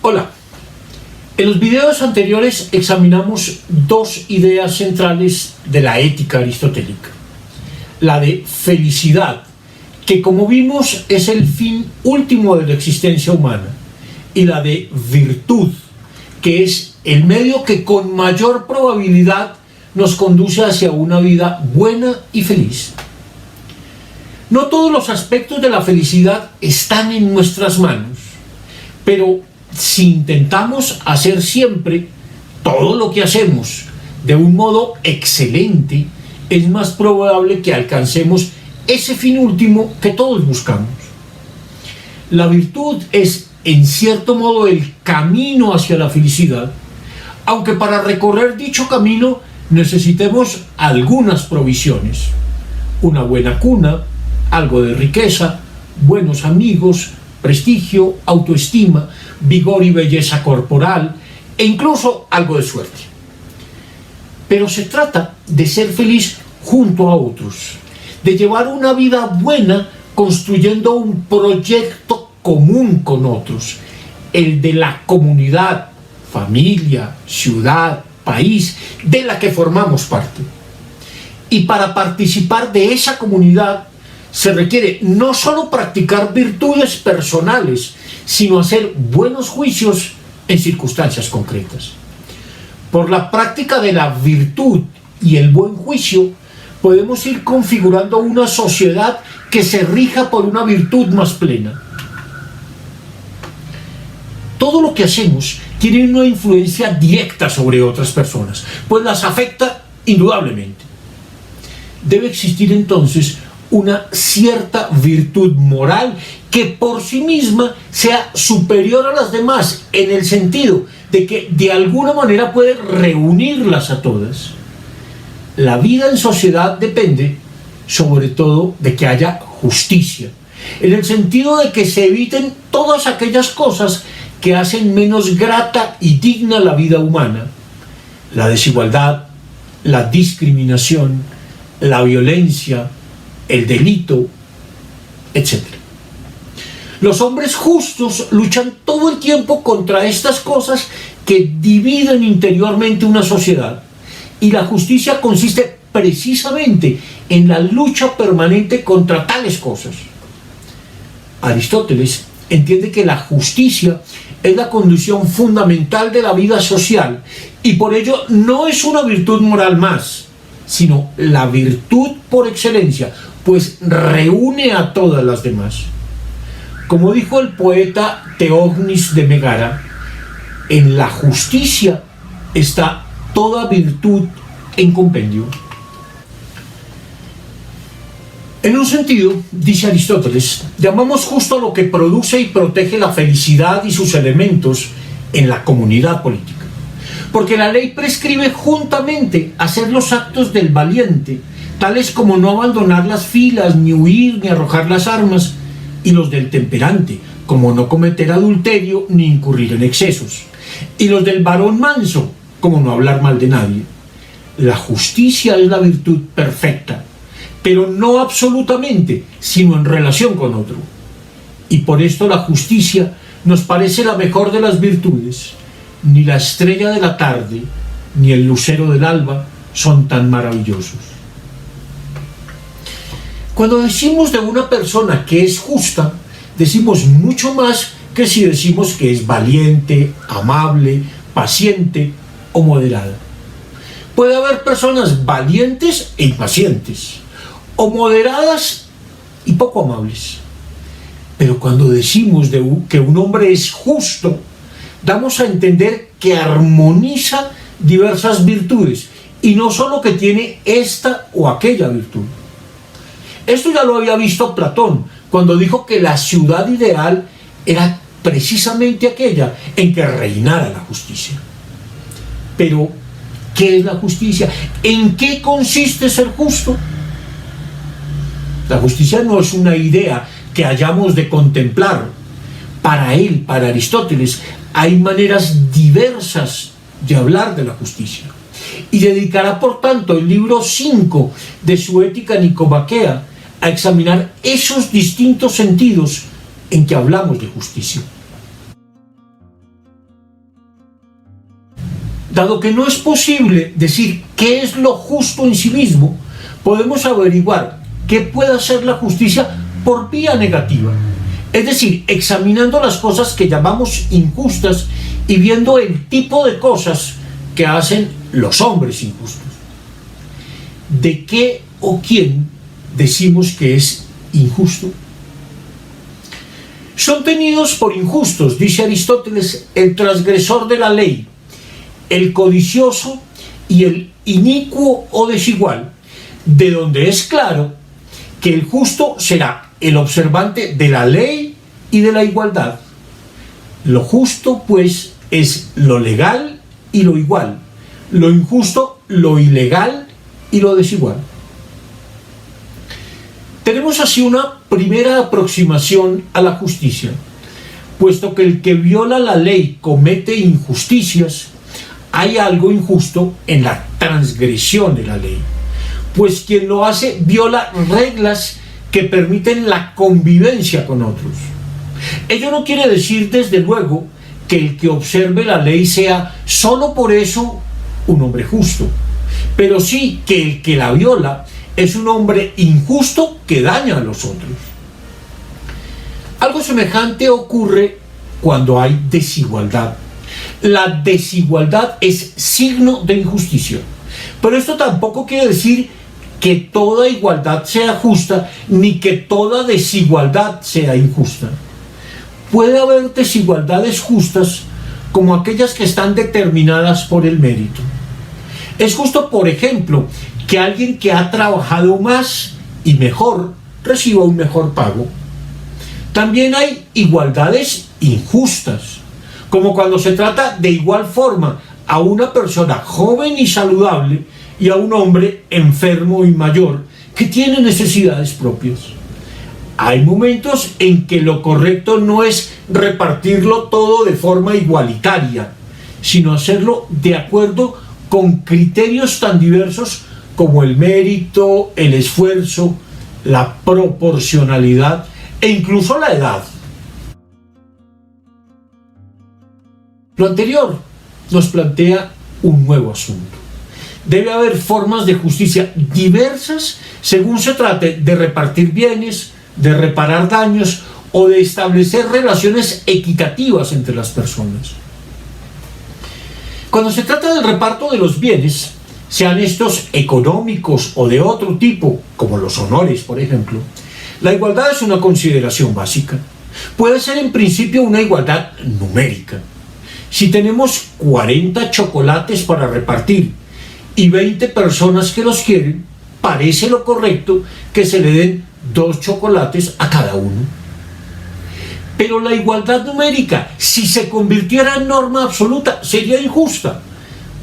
Hola, en los videos anteriores examinamos dos ideas centrales de la ética aristotélica. La de felicidad, que como vimos es el fin último de la existencia humana, y la de virtud, que es el medio que con mayor probabilidad nos conduce hacia una vida buena y feliz. No todos los aspectos de la felicidad están en nuestras manos, pero si intentamos hacer siempre todo lo que hacemos de un modo excelente, es más probable que alcancemos ese fin último que todos buscamos. La virtud es, en cierto modo, el camino hacia la felicidad, aunque para recorrer dicho camino necesitemos algunas provisiones: una buena cuna, algo de riqueza, buenos amigos, prestigio, autoestima, vigor y belleza corporal e incluso algo de suerte. Pero se trata de ser feliz junto a otros, de llevar una vida buena construyendo un proyecto común con otros, el de la comunidad, familia, ciudad, país de la que formamos parte. Y para participar de esa comunidad se requiere no solo practicar virtudes personales, sino hacer buenos juicios en circunstancias concretas. Por la práctica de la virtud y el buen juicio, podemos ir configurando una sociedad que se rija por una virtud más plena. Todo lo que hacemos tiene una influencia directa sobre otras personas, pues las afecta indudablemente. Debe existir entonces una cierta virtud moral que por sí misma sea superior a las demás, en el sentido de que de alguna manera puede reunirlas a todas. La vida en sociedad depende sobre todo de que haya justicia, en el sentido de que se eviten todas aquellas cosas que hacen menos grata y digna la vida humana: la desigualdad, la discriminación, la violencia, el delito, etc. Los hombres justos luchan todo el tiempo contra estas cosas que dividen interiormente una sociedad, y la justicia consiste precisamente en la lucha permanente contra tales cosas. Aristóteles entiende que la justicia es la condición fundamental de la vida social, y por ello no es una virtud moral más, sino la virtud por excelencia, pues reúne a todas las demás. Como dijo el poeta Teognis de Megara, en la justicia está toda virtud en compendio. En un sentido, dice Aristóteles, llamamos justo a lo que produce y protege la felicidad y sus elementos en la comunidad política, porque la ley prescribe juntamente hacer los actos del valiente, tales como no abandonar las filas, ni huir, ni arrojar las armas, y los del temperante, como no cometer adulterio, ni incurrir en excesos, y los del varón manso, como no hablar mal de nadie. La justicia es la virtud perfecta, pero no absolutamente, sino en relación con otro. Y por esto la justicia nos parece la mejor de las virtudes. Ni la estrella de la tarde, ni el lucero del alba son tan maravillosos. Cuando decimos de una persona que es justa, decimos mucho más que si decimos que es valiente, amable, paciente o moderada. Puede haber personas valientes e impacientes, o moderadas y poco amables. Pero cuando decimos que un hombre es justo, damos a entender que armoniza diversas virtudes, y no solo que tiene esta o aquella virtud. Esto ya lo había visto Platón, cuando dijo que la ciudad ideal era precisamente aquella en que reinara la justicia. Pero, ¿qué es la justicia? ¿En qué consiste ser justo? La justicia no es una idea que hayamos de contemplar. Para él, para Aristóteles, hay maneras diversas de hablar de la justicia. Y dedicará, por tanto, el libro 5 de su Ética Nicomaquea a examinar esos distintos sentidos en que hablamos de justicia. Dado que no es posible decir qué es lo justo en sí mismo, podemos averiguar qué puede hacer la justicia por vía negativa. Es decir, examinando las cosas que llamamos injustas y viendo el tipo de cosas que hacen los hombres injustos. ¿De qué o quién decimos que es injusto? Son tenidos por injustos, dice Aristóteles, el transgresor de la ley, el codicioso y el inicuo o desigual, de donde es claro que el justo será el observante de la ley y de la igualdad. Lo justo, pues, es lo legal y lo igual, lo injusto, lo ilegal y lo desigual. Tenemos así una primera aproximación a la justicia, puesto que el que viola la ley comete injusticias. Hay algo injusto en la transgresión de la ley, pues quien lo hace viola reglas que permiten la convivencia con otros. Ello no quiere decir, desde luego, que el que observe la ley sea solo por eso un hombre justo, pero sí que el que la viola es un hombre injusto que daña a los otros. Algo semejante ocurre cuando hay desigualdad. La desigualdad es signo de injusticia, pero esto tampoco quiere decir que toda igualdad sea justa, ni que toda desigualdad sea injusta. Puede haber desigualdades justas, como aquellas que están determinadas por el mérito. Es justo, por ejemplo, que alguien que ha trabajado más y mejor reciba un mejor pago. También hay igualdades injustas, como cuando se trata de igual forma a una persona joven y saludable y a un hombre enfermo y mayor que tiene necesidades propias. Hay momentos en que lo correcto no es repartirlo todo de forma igualitaria, sino hacerlo de acuerdo con criterios tan diversos como el mérito, el esfuerzo, la proporcionalidad e incluso la edad. Lo anterior nos plantea un nuevo asunto. Debe haber formas de justicia diversas según se trate de repartir bienes, de reparar daños o de establecer relaciones equitativas entre las personas. Cuando se trata del reparto de los bienes, sean estos económicos o de otro tipo, como los honores, por ejemplo, la igualdad es una consideración básica. Puede ser en principio una igualdad numérica. Si tenemos 40 chocolates para repartir y 20 personas que los quieren, parece lo correcto que se le den 2 chocolates a cada uno. Pero la igualdad numérica, si se convirtiera en norma absoluta, sería injusta,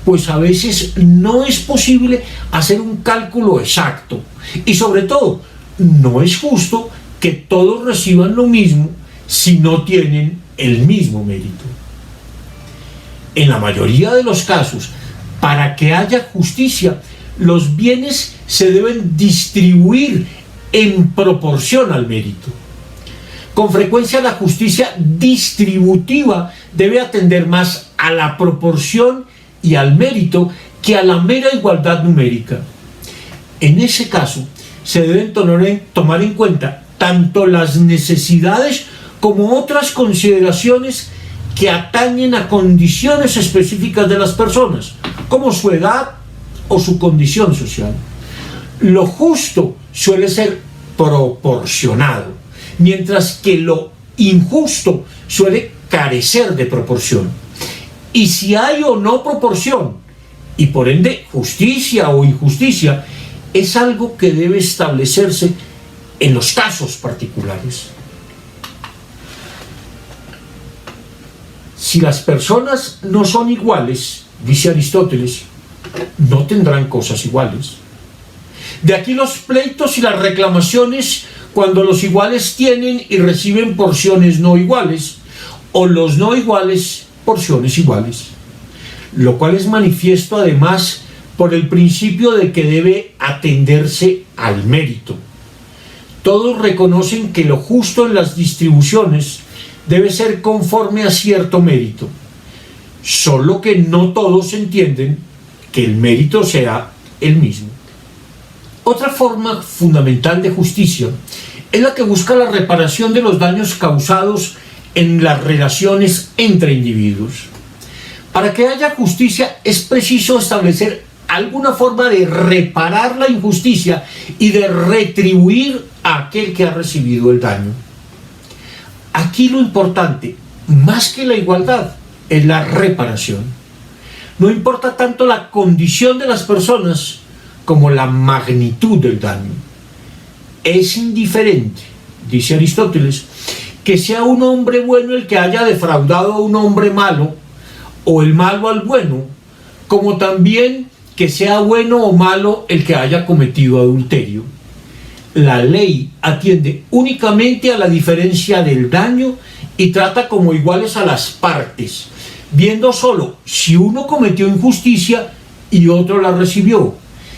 pues a veces no es posible hacer un cálculo exacto y sobre todo no es justo que todos reciban lo mismo si no tienen el mismo mérito. En la mayoría de los casos, para que haya justicia, los bienes se deben distribuir en proporción al mérito. Con frecuencia la justicia distributiva debe atender más a la proporción y al mérito que a la mera igualdad numérica. En ese caso, se deben tomar en cuenta tanto las necesidades como otras consideraciones que atañen a condiciones específicas de las personas, como su edad o su condición social. Lo justo suele ser proporcionado, mientras que lo injusto suele carecer de proporción. Y si hay o no proporción, y por ende justicia o injusticia, es algo que debe establecerse en los casos particulares. Si las personas no son iguales, dice Aristóteles, no tendrán cosas iguales. De aquí los pleitos y las reclamaciones cuando los iguales tienen y reciben porciones no iguales, o los no iguales porciones iguales, lo cual es manifiesto además por el principio de que debe atenderse al mérito. Todos reconocen que lo justo en las distribuciones debe ser conforme a cierto mérito. solo que no todos entienden que el mérito sea el mismo. Otra forma fundamental de justicia es la que busca la reparación de los daños causados en las relaciones entre individuos. Para que haya justicia es preciso establecer alguna forma de reparar la injusticia y de retribuir a aquel que ha recibido el daño. Aquí lo importante, más que la igualdad, es la reparación. No importa tanto la condición de las personas como la magnitud del daño. Es indiferente, dice Aristóteles, que sea un hombre bueno el que haya defraudado a un hombre malo, o el malo al bueno, como también que sea bueno o malo el que haya cometido adulterio. La ley atiende únicamente a la diferencia del daño y trata como iguales a las partes, viendo solo si uno cometió injusticia y otro la recibió,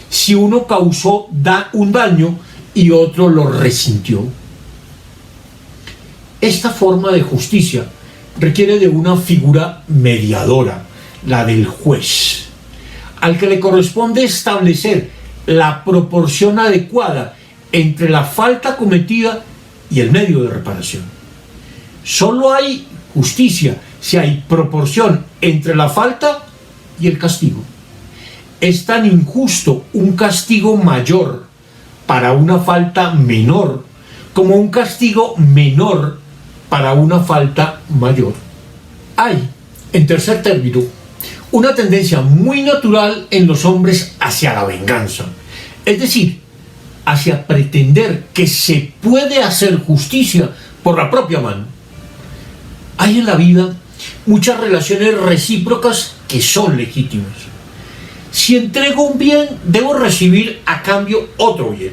si uno causó un daño y otro lo resintió. Esta forma de justicia requiere de una figura mediadora, la del juez, al que le corresponde establecer la proporción adecuada entre la falta cometida y el medio de reparación. Solo hay justicia si hay proporción entre la falta y el castigo. Es tan injusto un castigo mayor para una falta menor como un castigo menor para una falta mayor. Hay, en tercer término, una tendencia muy natural en los hombres hacia la venganza, es decir, hacia pretender que se puede hacer justicia por la propia mano. Hay en la vida muchas relaciones recíprocas que son legítimas. Si entrego un bien, debo recibir a cambio otro bien.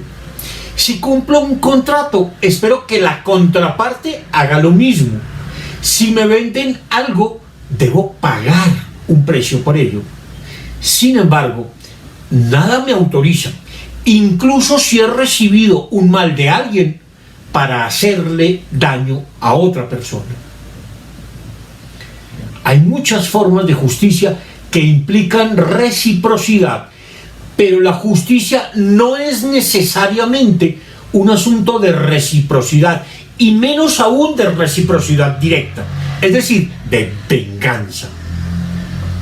Si cumplo un contrato, espero que la contraparte haga lo mismo. Si me venden algo, debo pagar un precio por ello. Sin embargo, nada me autoriza, incluso si he recibido un mal de alguien, para hacerle daño a otra persona. Hay muchas formas de justicia que implican reciprocidad, pero la justicia no es necesariamente un asunto de reciprocidad, y menos aún de reciprocidad directa, es decir, de venganza.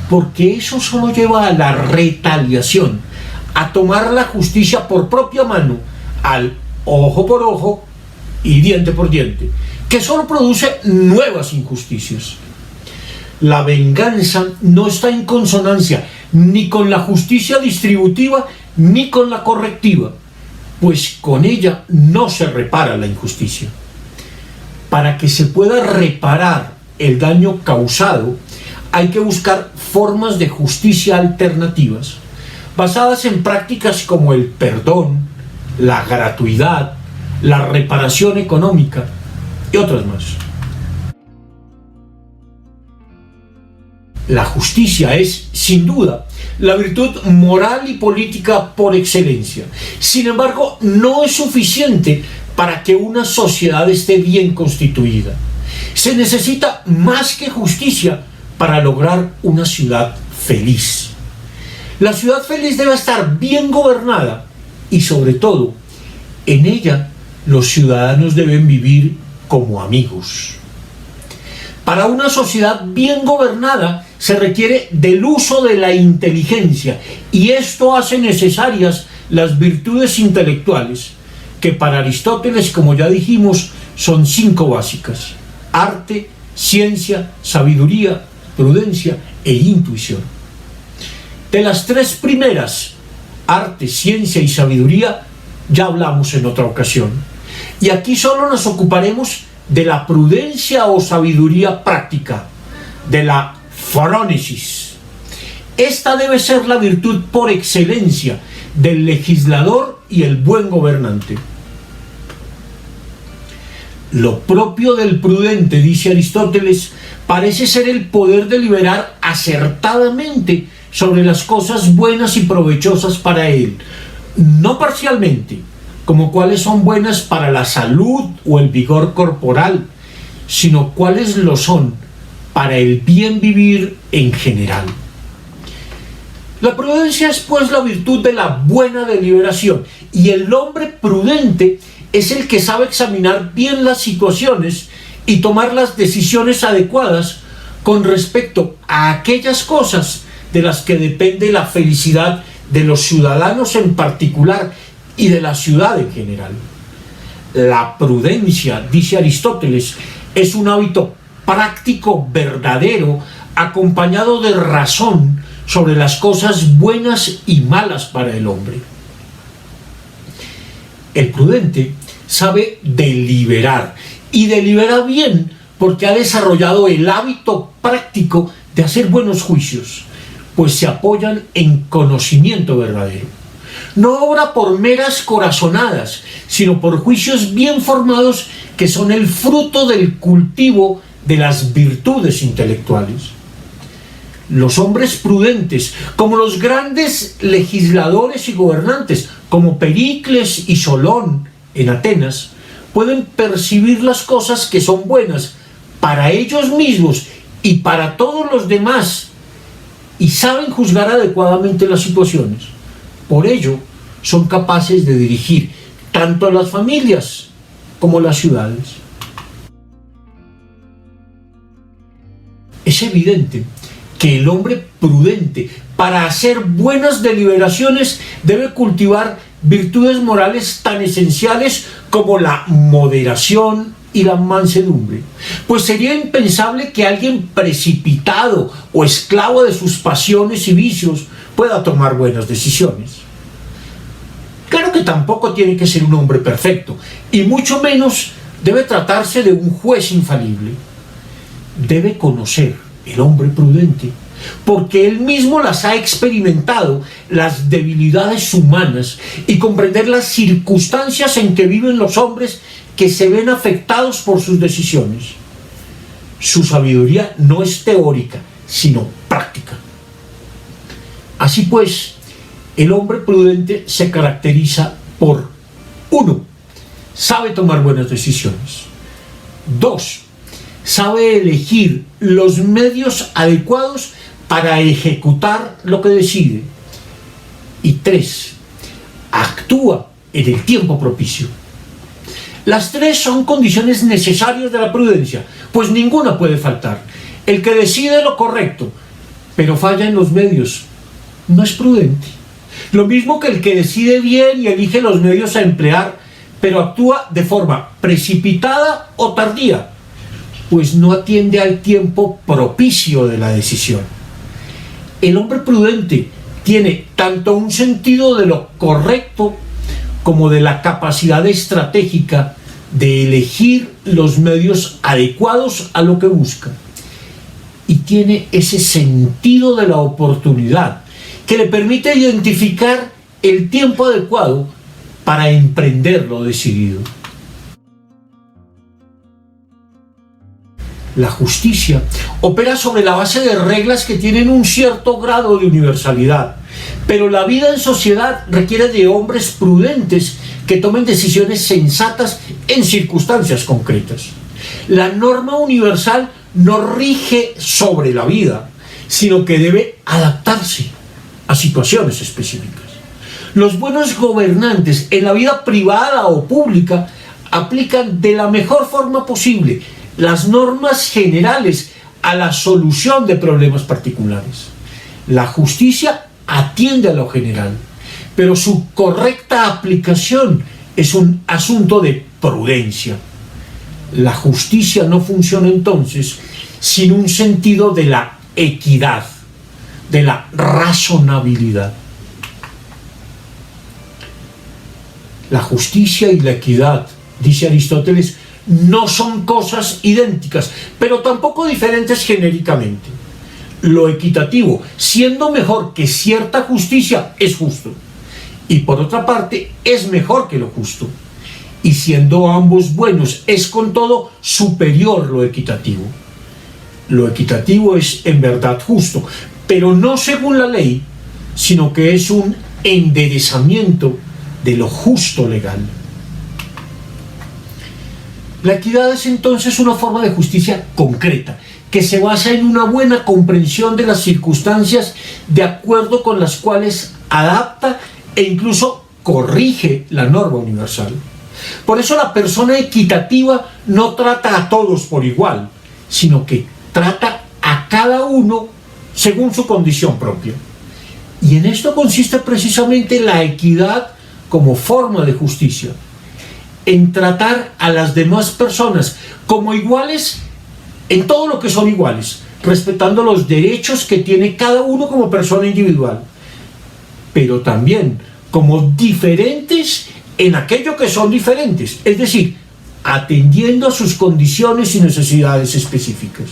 Porque eso solo lleva a la retaliación, a tomar la justicia por propia mano, al ojo por ojo y diente por diente, que solo produce nuevas injusticias. La venganza no está en consonancia ni con la justicia distributiva ni con la correctiva, pues con ella no se repara la injusticia. Para que se pueda reparar el daño causado, hay que buscar formas de justicia alternativas, basadas en prácticas como el perdón, la gratuidad, la reparación económica y otras más. La justicia es, sin duda, la virtud moral y política por excelencia. Sin embargo, no es suficiente para que una sociedad esté bien constituida. Se necesita más que justicia para lograr una ciudad feliz. La ciudad feliz debe estar bien gobernada y, sobre todo, en ella los ciudadanos deben vivir como amigos. Para una sociedad bien gobernada se requiere del uso de la inteligencia, y esto hace necesarias las virtudes intelectuales, que para Aristóteles, como ya dijimos, son 5 básicas: arte, ciencia, sabiduría, prudencia e intuición. De las 3 primeras, arte, ciencia y sabiduría, ya hablamos en otra ocasión, y aquí solo nos ocuparemos de la prudencia o sabiduría práctica, de la phronesis. Esta debe ser la virtud por excelencia del legislador y el buen gobernante. Lo propio del prudente, dice Aristóteles, parece ser el poder deliberar acertadamente sobre las cosas buenas y provechosas para él, no parcialmente, como cuáles son buenas para la salud o el vigor corporal, sino cuáles lo son para el bien vivir en general. La prudencia es pues la virtud de la buena deliberación, y el hombre prudente es el que sabe examinar bien las situaciones y tomar las decisiones adecuadas con respecto a aquellas cosas de las que depende la felicidad de los ciudadanos en particular y de la ciudad en general. La prudencia, dice Aristóteles, es un hábito práctico verdadero acompañado de razón sobre las cosas buenas y malas para el hombre. El prudente sabe deliberar, y delibera bien porque ha desarrollado el hábito práctico de hacer buenos juicios, pues se apoyan en conocimiento verdadero. No obra por meras corazonadas, sino por juicios bien formados que son el fruto del cultivo de las virtudes intelectuales. Los hombres prudentes, como los grandes legisladores y gobernantes, como Pericles y Solón en Atenas, pueden percibir las cosas que son buenas para ellos mismos y para todos los demás, y saben juzgar adecuadamente las situaciones. Por ello, son capaces de dirigir tanto a las familias como las ciudades. Es evidente que el hombre prudente, para hacer buenas deliberaciones, debe cultivar virtudes morales tan esenciales como la moderación y la mansedumbre, pues sería impensable que alguien precipitado o esclavo de sus pasiones y vicios pueda tomar buenas decisiones. Claro que tampoco tiene que ser un hombre perfecto, y mucho menos debe tratarse de un juez infalible. Debe conocer el hombre prudente, porque él mismo las ha experimentado, las debilidades humanas, y comprender las circunstancias en que viven los hombres que se ven afectados por sus decisiones. Su sabiduría no es teórica, sino práctica. Así pues, el hombre prudente se caracteriza por: 1. Sabe tomar buenas decisiones. 2. Sabe elegir los medios adecuados para ejecutar lo que decide. Y 3. Actúa en el tiempo propicio. Las tres son condiciones necesarias de la prudencia, pues ninguna puede faltar. El que decide lo correcto, pero falla en los medios, no es prudente. Lo mismo que el que decide bien y elige los medios a emplear, pero actúa de forma precipitada o tardía, pues no atiende al tiempo propicio de la decisión. El hombre prudente tiene tanto un sentido de lo correcto como de la capacidad estratégica de elegir los medios adecuados a lo que busca. Y tiene ese sentido de la oportunidad que le permite identificar el tiempo adecuado para emprender lo decidido. La justicia opera sobre la base de reglas que tienen un cierto grado de universalidad, pero la vida en sociedad requiere de hombres prudentes que tomen decisiones sensatas en circunstancias concretas. La norma universal no rige sobre la vida, sino que debe adaptarse a situaciones específicas. Los buenos gobernantes en la vida privada o pública aplican de la mejor forma posible las normas generales a la solución de problemas particulares. La justicia atiende a lo general, pero su correcta aplicación es un asunto de prudencia. La justicia no funciona entonces sin un sentido de la equidad, de la razonabilidad. La justicia y la equidad, dice Aristóteles, no son cosas idénticas, pero tampoco diferentes genéricamente. Lo equitativo, siendo mejor que cierta justicia, es justo. Y por otra parte, es mejor que lo justo. Y siendo ambos buenos, es con todo superior lo equitativo. Lo equitativo es en verdad justo, pero no según la ley, sino que es un enderezamiento de lo justo legal. La equidad es entonces una forma de justicia concreta, que se basa en una buena comprensión de las circunstancias de acuerdo con las cuales adapta e incluso corrige la norma universal. Por eso la persona equitativa no trata a todos por igual, sino que trata a cada uno según su condición propia. Y en esto consiste precisamente la equidad como forma de justicia, en tratar a las demás personas como iguales en todo lo que son iguales, respetando los derechos que tiene cada uno como persona individual, pero también como diferentes en aquello que son diferentes, es decir, atendiendo a sus condiciones y necesidades específicas.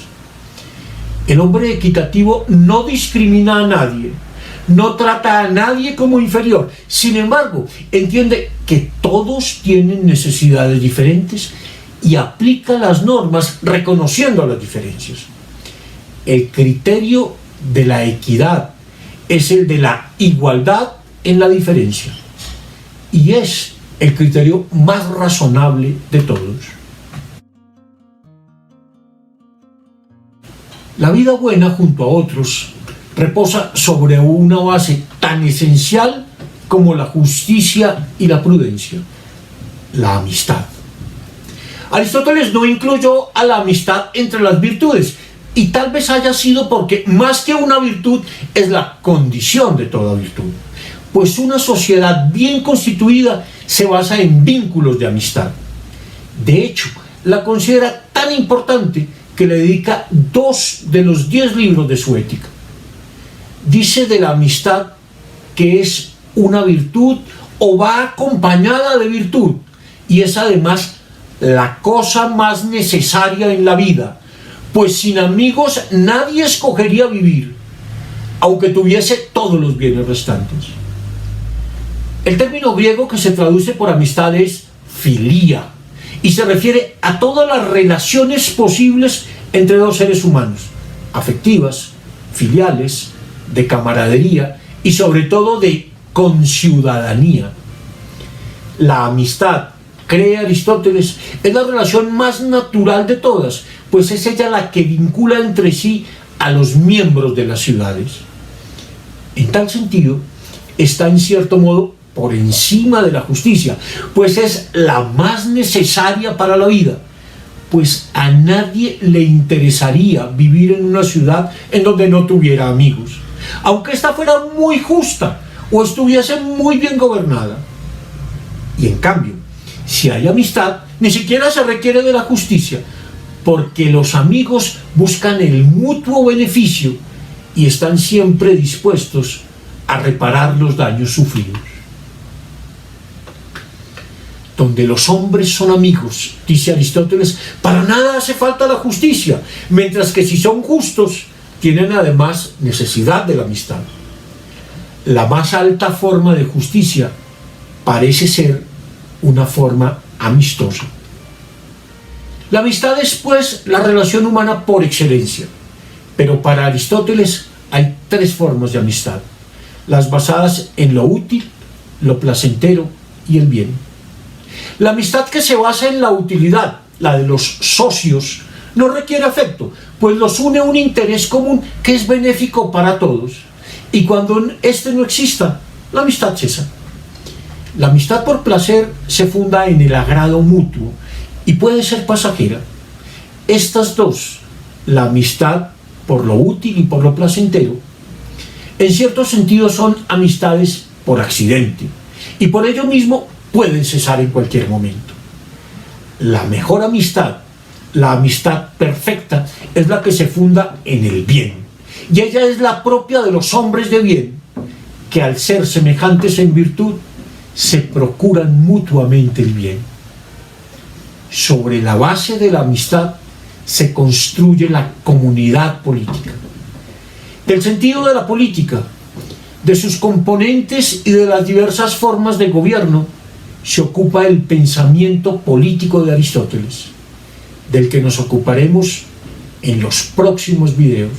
El hombre equitativo no discrimina a nadie, no trata a nadie como inferior, sin embargo, entiende que todos tienen necesidades diferentes y aplica las normas reconociendo las diferencias. El criterio de la equidad es el de la igualdad en la diferencia y es el criterio más razonable de todos. La vida buena junto a otros reposa sobre una base tan esencial como la justicia y la prudencia, la amistad. Aristóteles no incluyó a la amistad entre las virtudes, y tal vez haya sido porque más que una virtud es la condición de toda virtud, pues una sociedad bien constituida se basa en vínculos de amistad. De hecho, la considera tan importante que le dedica 2 de los 10 libros de su ética. Dice de la amistad que es una virtud o va acompañada de virtud, y es además la cosa más necesaria en la vida, pues sin amigos nadie escogería vivir, aunque tuviese todos los bienes restantes. El término griego que se traduce por amistad es filia, y se refiere a todas las relaciones posibles entre dos seres humanos, afectivas, filiales, de camaradería y sobre todo de conciudadanía. La amistad, cree Aristóteles, es la relación más natural de todas, pues es ella la que vincula entre sí a los miembros de las ciudades. En tal sentido, está en cierto modo por encima de la justicia, pues es la más necesaria para la vida, pues a nadie le interesaría vivir en una ciudad en donde no tuviera amigos, aunque ésta fuera muy justa o estuviese muy bien gobernada. Y en cambio, si hay amistad, ni siquiera se requiere de la justicia, porque los amigos buscan el mutuo beneficio y están siempre dispuestos a reparar los daños sufridos. Donde los hombres son amigos, dice Aristóteles, para nada hace falta la justicia, mientras que si son justos, tienen además necesidad de la amistad. La más alta forma de justicia parece ser una forma amistosa. La amistad es, pues, la relación humana por excelencia, pero para Aristóteles hay 3 formas de amistad, las basadas en lo útil, lo placentero y el bien. La amistad que se basa en la utilidad, la de los socios, no requiere afecto, pues los une un interés común que es benéfico para todos, y cuando este no exista, la amistad cesa. La amistad por placer se funda en el agrado mutuo y puede ser pasajera. Estas 2, la amistad por lo útil y por lo placentero, en cierto sentido son amistades por accidente, y por ello mismo pueden cesar en cualquier momento. La mejor amistad, la amistad perfecta, es la que se funda en el bien, y ella es la propia de los hombres de bien, que al ser semejantes en virtud, se procuran mutuamente el bien. Sobre la base de la amistad se construye la comunidad política. Del sentido de la política, de sus componentes y de las diversas formas de gobierno, se ocupa el pensamiento político de Aristóteles, del que nos ocuparemos en los próximos videos.